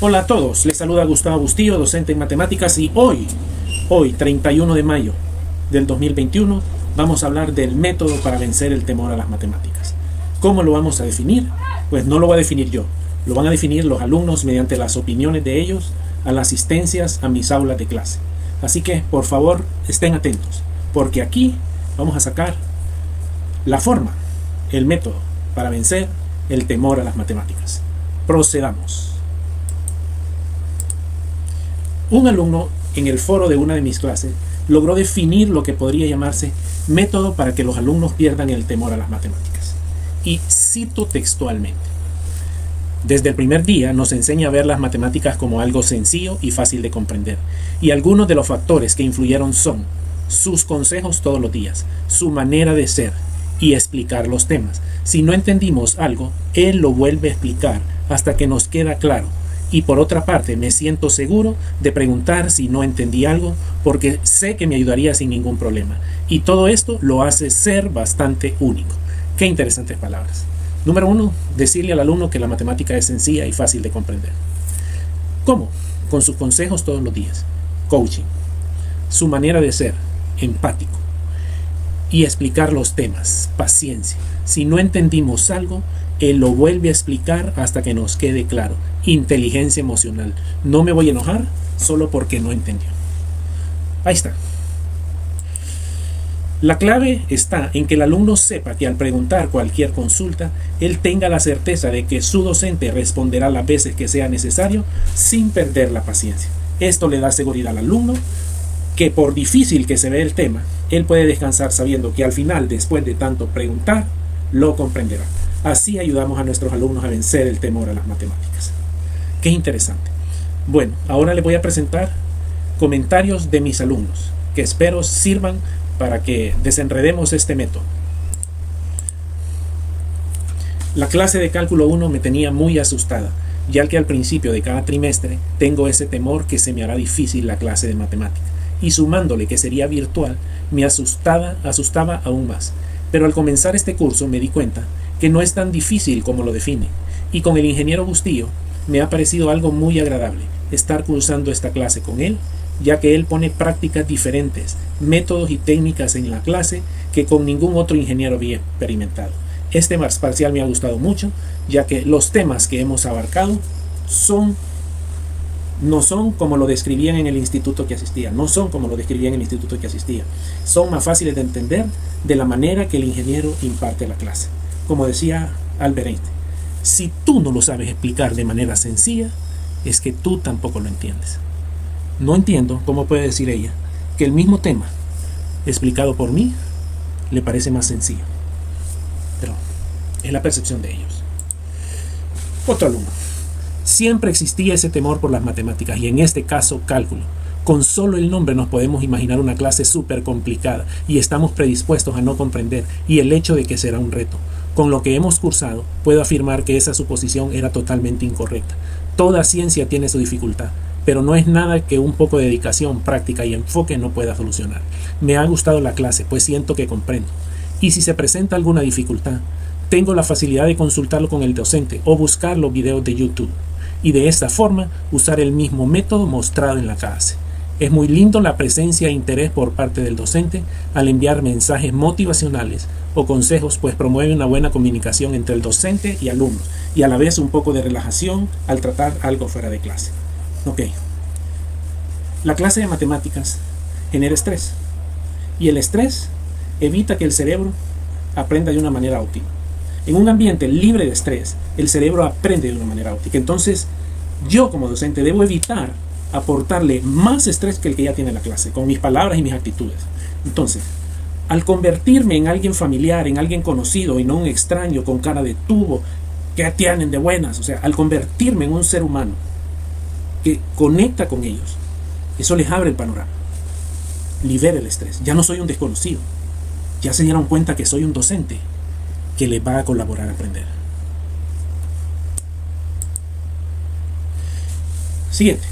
Hola a todos, les saluda Gustavo Bustillo, docente en matemáticas, y hoy 31 de mayo del 2021, vamos a hablar del método para vencer el temor a las matemáticas. ¿Cómo lo vamos a definir? Pues no lo voy a definir yo, lo van a definir los alumnos mediante las opiniones de ellos a las asistencias a mis aulas de clase. Así que, por favor, estén atentos, porque aquí vamos a sacar la forma, el método para vencer el temor a las matemáticas. Procedamos. Un alumno en el foro de una de mis clases logró definir lo que podría llamarse método para que los alumnos pierdan el temor a las matemáticas. Y cito textualmente: desde el primer día nos enseña a ver las matemáticas como algo sencillo y fácil de comprender. Y algunos de los factores que influyeron son sus consejos todos los días, su manera de ser y explicar los temas. Si no entendimos algo, él lo vuelve a explicar hasta que nos queda claro. Y por otra parte, me siento seguro de preguntar si no entendí algo, porque sé que me ayudaría sin ningún problema. Y todo esto lo hace ser bastante único. Qué interesantes palabras. Número 1, decirle al alumno que la matemática es sencilla y fácil de comprender. ¿Cómo? Con sus consejos todos los días. Coaching. Su manera de ser, empático. Y explicar los temas, paciencia. Si no entendimos algo, él lo vuelve a explicar hasta que nos quede claro. Inteligencia emocional. No me voy a enojar solo porque no entendió. Ahí está. La clave está en que el alumno sepa que al preguntar cualquier consulta, él tenga la certeza de que su docente responderá las veces que sea necesario sin perder la paciencia. Esto le da seguridad al alumno que, por difícil que se vea el tema, él puede descansar sabiendo que al final, después de tanto preguntar, lo comprenderá. Así ayudamos a nuestros alumnos a vencer el temor a las matemáticas. Qué interesante. Bueno, ahora les voy a presentar comentarios de mis alumnos, que espero sirvan para que desenredemos este método. La clase de cálculo 1 me tenía muy asustada, ya que al principio de cada trimestre tengo ese temor que se me hará difícil la clase de matemática, y sumándole que sería virtual, me asustaba aún más. Pero al comenzar este curso me di cuenta que no es tan difícil como lo define, y con el ingeniero Bustillo me ha parecido algo muy agradable estar cursando esta clase con él, ya que él pone prácticas diferentes, métodos y técnicas en la clase que con ningún otro ingeniero había experimentado. Este parcial me ha gustado mucho, ya que los temas que hemos abarcado no son como lo describían en el instituto que asistía, son más fáciles de entender de la manera que el ingeniero imparte la clase. Como decía Albert Einstein, si tú no lo sabes explicar de manera sencilla, es que tú tampoco lo entiendes. No entiendo cómo puede decir ella que el mismo tema explicado por mí le parece más sencillo, pero es la percepción de ellos. Otro alumno: siempre existía ese temor por las matemáticas, y en este caso cálculo. Con solo el nombre nos podemos imaginar una clase súper complicada y estamos predispuestos a no comprender, y el hecho de que será un reto. Con lo que hemos cursado, puedo afirmar que esa suposición era totalmente incorrecta. Toda ciencia tiene su dificultad, pero no es nada que un poco de dedicación, práctica y enfoque no pueda solucionar. Me ha gustado la clase, pues siento que comprendo. Y si se presenta alguna dificultad, tengo la facilidad de consultarlo con el docente o buscar los videos de YouTube, y de esta forma usar el mismo método mostrado en la clase. Es muy lindo la presencia e interés por parte del docente al enviar mensajes motivacionales o consejos, pues promueve una buena comunicación entre el docente y alumnos, y a la vez un poco de relajación al tratar algo fuera de clase. Ok. La clase de matemáticas genera estrés, y el estrés evita que el cerebro aprenda de una manera óptima. En un ambiente libre de estrés, el cerebro aprende de una manera óptima. Entonces, yo como docente debo evitar aportarle más estrés que el que ya tiene la clase, con mis palabras y mis actitudes. Entonces, al convertirme en alguien familiar, en alguien conocido y no un extraño con cara de tubo que tienen de buenas, o sea, al convertirme en un ser humano que conecta con ellos, eso les abre el panorama, libera el estrés. Ya no soy un desconocido, ya se dieron cuenta que soy un docente que les va a colaborar a aprender. Siguiente.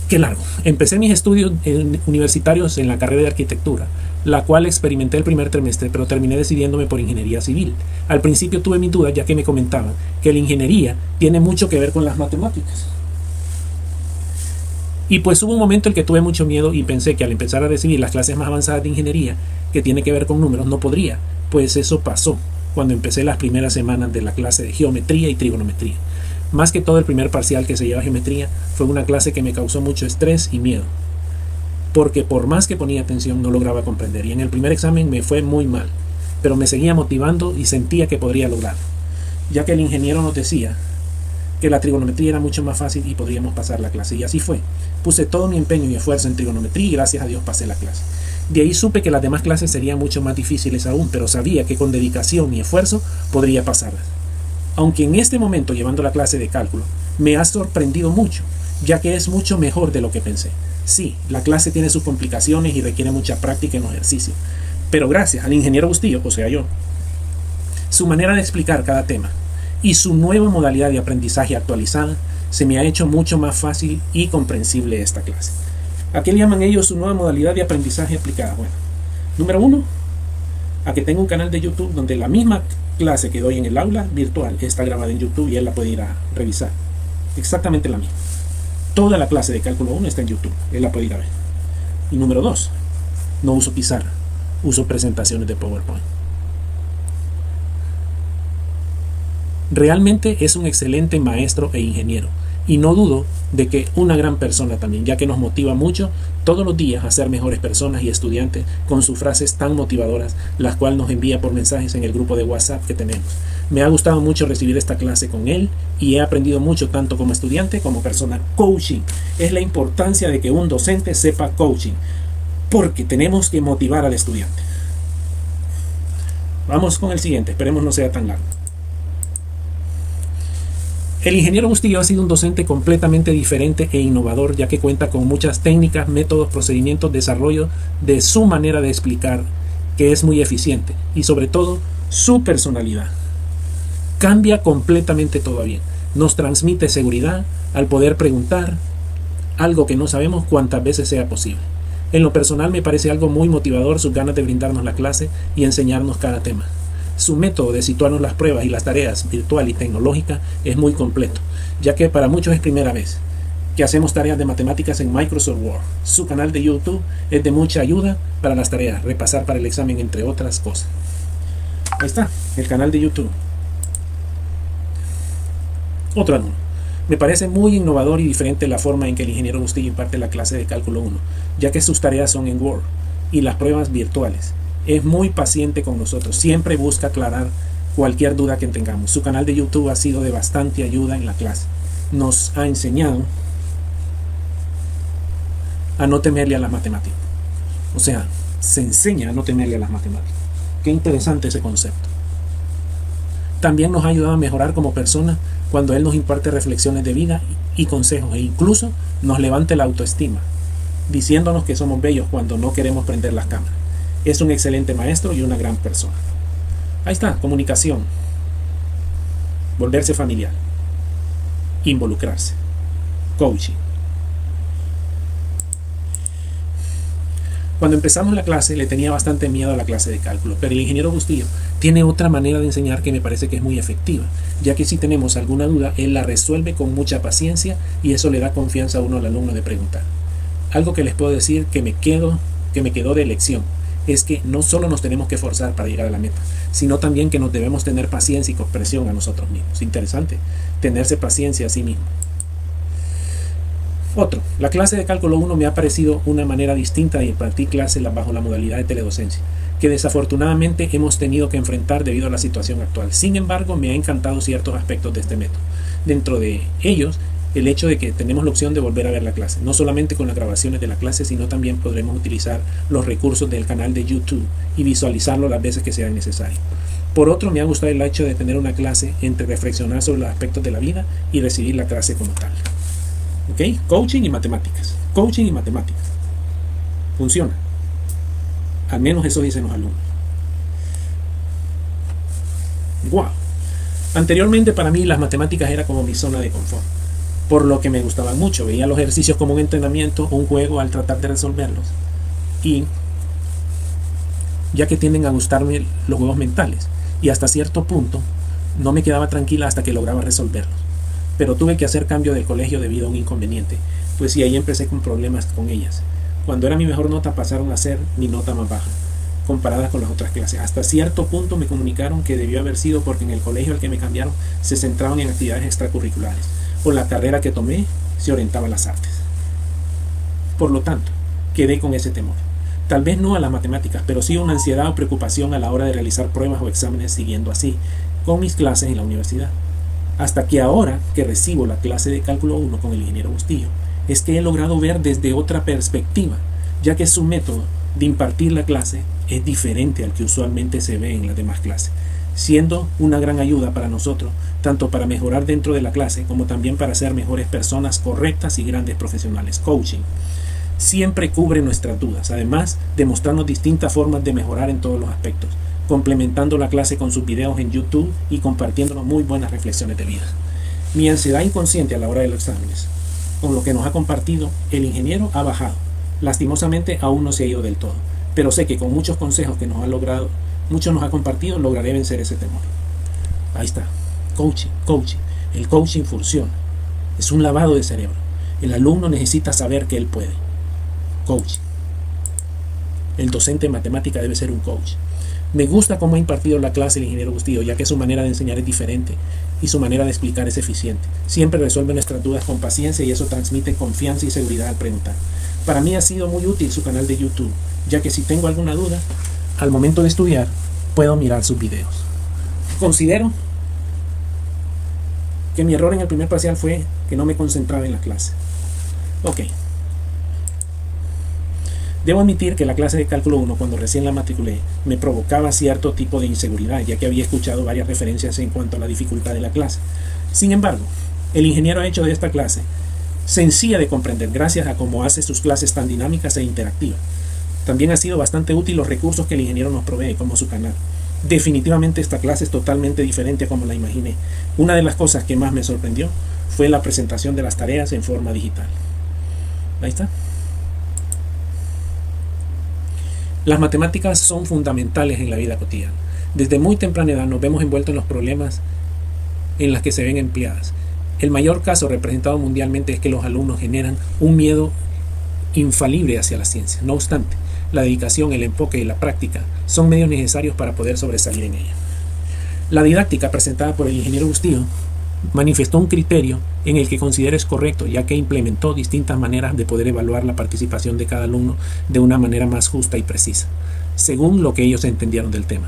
Qué largo. Empecé mis estudios universitarios en la carrera de arquitectura, la cual experimenté el primer trimestre, pero terminé decidiéndome por ingeniería civil. Al principio tuve mis dudas, ya que me comentaban que la ingeniería tiene mucho que ver con las matemáticas. Y pues hubo un momento en que tuve mucho miedo y pensé que al empezar a recibir las clases más avanzadas de ingeniería, que tiene que ver con números, no podría. Pues eso pasó cuando empecé las primeras semanas de la clase de geometría y trigonometría. Más que todo el primer parcial que se lleva geometría fue una clase que me causó mucho estrés y miedo, porque por más que ponía atención no lograba comprender, y en el primer examen me fue muy mal, pero me seguía motivando y sentía que podría lograrlo, ya que el ingeniero nos decía que la trigonometría era mucho más fácil y podríamos pasar la clase, y así fue. Puse todo mi empeño y esfuerzo en trigonometría y gracias a Dios pasé la clase. De ahí supe que las demás clases serían mucho más difíciles aún, pero sabía que con dedicación y esfuerzo podría pasarlas. Aunque en este momento, llevando la clase de cálculo, me ha sorprendido mucho, ya que es mucho mejor de lo que pensé. Sí, la clase tiene sus complicaciones y requiere mucha práctica en los ejercicios, pero gracias al ingeniero Bustillo, o sea yo, su manera de explicar cada tema y su nueva modalidad de aprendizaje actualizada, se me ha hecho mucho más fácil y comprensible esta clase. ¿A qué le llaman ellos su nueva modalidad de aprendizaje aplicada? Bueno, número 1, a que tengo un canal de YouTube donde la misma clase que doy en el aula virtual está grabada en YouTube y él la puede ir a revisar. Exactamente la misma. Toda la clase de cálculo 1 está en YouTube, él la puede ir a ver. Y número 2, no uso pizarra, uso presentaciones de PowerPoint. Realmente es un excelente maestro e ingeniero, y no dudo de que una gran persona también, ya que nos motiva mucho todos los días a ser mejores personas y estudiantes con sus frases tan motivadoras, las cuales nos envía por mensajes en el grupo de WhatsApp que tenemos. Me ha gustado mucho recibir esta clase con él y he aprendido mucho tanto como estudiante como persona. Coaching es la importancia de que un docente sepa coaching, porque tenemos que motivar al estudiante. Vamos con el siguiente, esperemos no sea tan largo. El ingeniero Bustillo ha sido un docente completamente diferente e innovador, ya que cuenta con muchas técnicas, métodos, procedimientos, desarrollo de su manera de explicar, que es muy eficiente, y sobre todo su personalidad. Cambia completamente todo bien. Nos transmite seguridad al poder preguntar algo que no sabemos cuantas veces sea posible. En lo personal me parece algo muy motivador sus ganas de brindarnos la clase y enseñarnos cada tema. Su método de situarnos las pruebas y las tareas virtual y tecnológica es muy completo, ya que para muchos es primera vez que hacemos tareas de matemáticas en Microsoft Word. Su canal de YouTube es de mucha ayuda para las tareas, repasar para el examen, entre otras cosas. Ahí está, el canal de YouTube. Otro anuncio. Me parece muy innovador y diferente la forma en que el ingeniero Bustillo imparte la clase de cálculo 1, ya que sus tareas son en Word y las pruebas virtuales. Es muy paciente con nosotros, siempre busca aclarar cualquier duda que tengamos. Su canal de YouTube ha sido de bastante ayuda en la clase. Nos ha enseñado a no temerle a las matemáticas. O sea, se enseña a no temerle a las matemáticas. Qué interesante ese concepto. También nos ha ayudado a mejorar como persona cuando él nos imparte reflexiones de vida y consejos, e incluso nos levanta la autoestima, diciéndonos que somos bellos cuando no queremos prender las cámaras. Es un excelente maestro y una gran persona. Ahí está, comunicación, volverse familiar, involucrarse, coaching. Cuando empezamos la clase le tenía bastante miedo a la clase de cálculo, pero el ingeniero Bustillo tiene otra manera de enseñar que me parece que es muy efectiva, ya que si tenemos alguna duda, él la resuelve con mucha paciencia y eso le da confianza a uno al alumno de preguntar. Algo que les puedo decir que me quedó de lección es que no solo nos tenemos que forzar para llegar a la meta, sino también que nos debemos tener paciencia y comprensión a nosotros mismos. Interesante, tenerse paciencia a sí mismo. Otro, la clase de cálculo 1 me ha parecido una manera distinta de impartir clases bajo la modalidad de teledocencia, que desafortunadamente hemos tenido que enfrentar debido a la situación actual. Sin embargo, me ha encantado ciertos aspectos de este método. Dentro de ellos, el hecho de que tenemos la opción de volver a ver la clase, no solamente con las grabaciones de la clase, sino también podremos utilizar los recursos del canal de YouTube y visualizarlo las veces que sea necesario. Por otro, me ha gustado el hecho de tener una clase entre reflexionar sobre los aspectos de la vida y recibir la clase como tal. ¿Ok? Coaching y matemáticas. Coaching y matemáticas. Funciona. Al menos eso dicen los alumnos. ¡Wow! Anteriormente para mí las matemáticas era como mi zona de confort, por lo que me gustaban mucho. Veía los ejercicios como un entrenamiento, un juego al tratar de resolverlos. Y ya que tienden a gustarme los juegos mentales, y hasta cierto punto no me quedaba tranquila hasta que lograba resolverlos. pero tuve que hacer cambio de colegio debido a un inconveniente, pues y ahí empecé con problemas con ellas. Cuando era mi mejor nota pasaron a ser mi nota más baja, comparada con las otras clases. Hasta cierto punto me comunicaron que debió haber sido porque en el colegio al que me cambiaron se centraban en actividades extracurriculares, o la carrera que tomé se orientaba a las artes. Por lo tanto, quedé con ese temor. Tal vez no a las matemáticas, pero sí una ansiedad o preocupación a la hora de realizar pruebas o exámenes siguiendo así con mis clases en la universidad. Hasta que ahora que recibo la clase de cálculo 1 con el ingeniero Bustillo, es que he logrado ver desde otra perspectiva, ya que su método de impartir la clase es diferente al que usualmente se ve en las demás clases, siendo una gran ayuda para nosotros, tanto para mejorar dentro de la clase como también para ser mejores personas correctas y grandes profesionales. Coaching siempre cubre nuestras dudas, además de mostrarnos distintas formas de mejorar en todos los aspectos, complementando la clase con sus videos en YouTube y compartiéndonos muy buenas reflexiones de vida. Mi ansiedad inconsciente a la hora de los exámenes, con lo que nos ha compartido el ingeniero, ha bajado. Lastimosamente aún no se ha ido del todo, pero sé que con muchos consejos que nos ha compartido, lograré vencer ese temor. Ahí está. Coaching. El coaching funciona. Es un lavado de cerebro. El alumno necesita saber que él puede. Coaching. El docente en matemática debe ser un coach. Me gusta cómo ha impartido la clase el ingeniero Bustillo, ya que su manera de enseñar es diferente y su manera de explicar es eficiente. Siempre resuelve nuestras dudas con paciencia y eso transmite confianza y seguridad al preguntar. Para mí ha sido muy útil su canal de YouTube, ya que si tengo alguna duda, al momento de estudiar, puedo mirar sus videos. Considero que mi error en el primer parcial fue que no me concentraba en la clase. Ok. Debo admitir que la clase de cálculo 1, cuando recién la matriculé, me provocaba cierto tipo de inseguridad, ya que había escuchado varias referencias en cuanto a la dificultad de la clase. Sin embargo, el ingeniero ha hecho de esta clase sencilla de comprender gracias a cómo hace sus clases tan dinámicas e interactivas. También ha sido bastante útil los recursos que el ingeniero nos provee, como su canal. Definitivamente esta clase es totalmente diferente a como la imaginé. Una de las cosas que más me sorprendió fue la presentación de las tareas en forma digital. Ahí está. Las matemáticas son fundamentales en la vida cotidiana. Desde muy temprana edad nos vemos envueltos en los problemas en los que se ven empleadas. El mayor caso representado mundialmente es que los alumnos generan un miedo infalible hacia la ciencia. No obstante, la dedicación, el enfoque y la práctica son medios necesarios para poder sobresalir en ella. La didáctica presentada por el ingeniero Bustillo manifestó un criterio en el que considera es correcto, ya que implementó distintas maneras de poder evaluar la participación de cada alumno de una manera más justa y precisa, según lo que ellos entendieron del tema.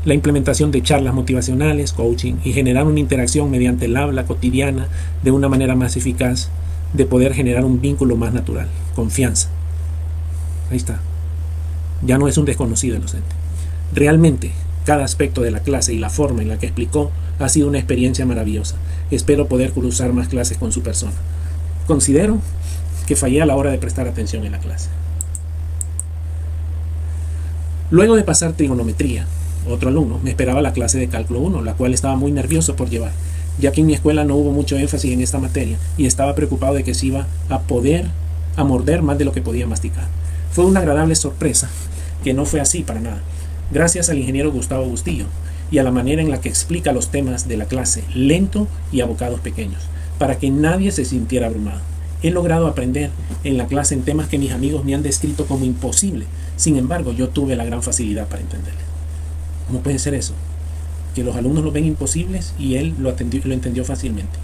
La implementación de charlas motivacionales, coaching y generar una interacción mediante el habla cotidiana de una manera más eficaz de poder generar un vínculo más natural, confianza. Ahí está. Ya no es un desconocido el docente. Realmente, cada aspecto de la clase y la forma en la que explicó ha sido una experiencia maravillosa. Espero poder cruzar más clases con su persona. Considero que fallé a la hora de prestar atención en la clase. Luego de pasar trigonometría, otro alumno me esperaba la clase de cálculo 1, la cual estaba muy nervioso por llevar, ya que en mi escuela no hubo mucho énfasis en esta materia y estaba preocupado de que se iba a morder más de lo que podía masticar. Fue una agradable sorpresa, que no fue así para nada. Gracias al ingeniero Gustavo Bustillo y a la manera en la que explica los temas de la clase, lento y a bocados pequeños, para que nadie se sintiera abrumado. He logrado aprender en la clase en temas que mis amigos me han descrito como imposible. Sin embargo, yo tuve la gran facilidad para entenderlo. ¿Cómo puede ser eso? Que los alumnos lo ven imposibles y él lo entendió fácilmente.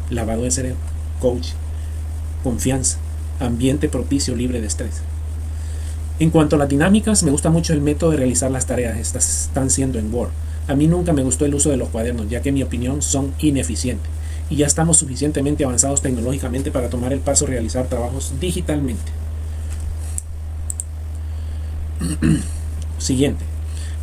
Lavado de cerebro, coach, confianza, ambiente propicio, libre de estrés. En cuanto a las dinámicas, me gusta mucho el método de realizar las tareas. Estas están siendo en Word. A mí nunca me gustó el uso de los cuadernos, ya que en mi opinión son ineficientes. Y ya estamos suficientemente avanzados tecnológicamente para tomar el paso a realizar trabajos digitalmente. Siguiente.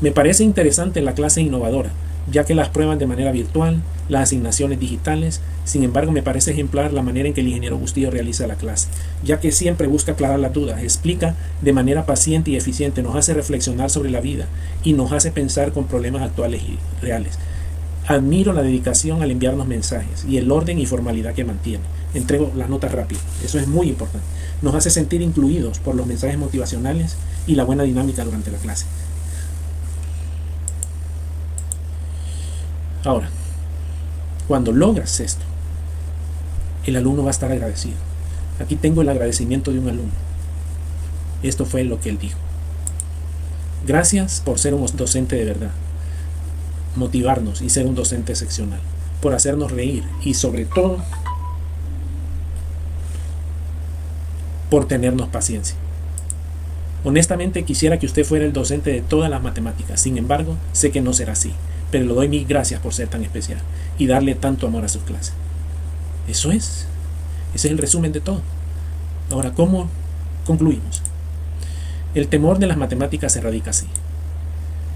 Me parece interesante la clase innovadora, ya que las prueban de manera virtual, las asignaciones digitales. Sin embargo, me parece ejemplar la manera en que el ingeniero Bustillo realiza la clase, ya que siempre busca aclarar las dudas, explica de manera paciente y eficiente, nos hace reflexionar sobre la vida y nos hace pensar con problemas actuales y reales. Admiro la dedicación al enviarnos mensajes y el orden y formalidad que mantiene. Entrego las notas rápido, eso es muy importante. Nos hace sentir incluidos por los mensajes motivacionales y la buena dinámica durante la clase. Ahora, Cuando logras esto, el alumno va a estar agradecido. Aquí tengo el agradecimiento de un alumno. Esto fue lo que él dijo. Gracias por ser un docente de verdad, motivarnos y ser un docente excepcional, por hacernos reír y sobre todo por tenernos paciencia. Honestamente quisiera que usted fuera el docente de todas las matemáticas. Sin embargo, sé que no será así, pero le doy mil gracias por ser tan especial y darle tanto amor a sus clases. Eso es. Ese es el resumen de todo. Ahora, ¿cómo concluimos? El temor de las matemáticas se radica así.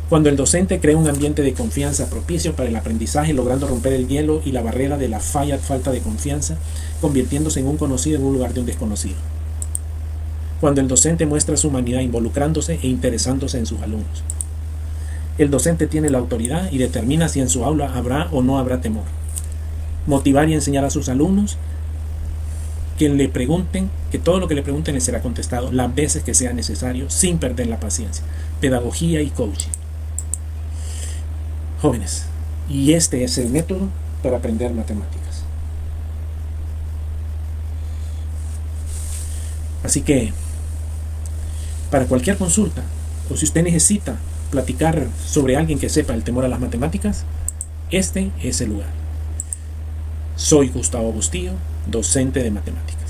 Cuando el docente crea un ambiente de confianza propicio para el aprendizaje, logrando romper el hielo y la barrera de la falta de confianza, convirtiéndose en un conocido en un lugar de un desconocido. Cuando el docente muestra su humanidad involucrándose e interesándose en sus alumnos. El docente tiene la autoridad y determina si en su aula habrá o no habrá temor. Motivar y enseñar a sus alumnos que todo lo que le pregunten les será contestado las veces que sea necesario, sin perder la paciencia. Pedagogía y coaching. Jóvenes, y este es el método para aprender matemáticas. Así que, para cualquier consulta, o si usted necesita platicar sobre alguien que sepa el temor a las matemáticas, este es el lugar. Soy Gustavo Bustillo, docente de matemáticas.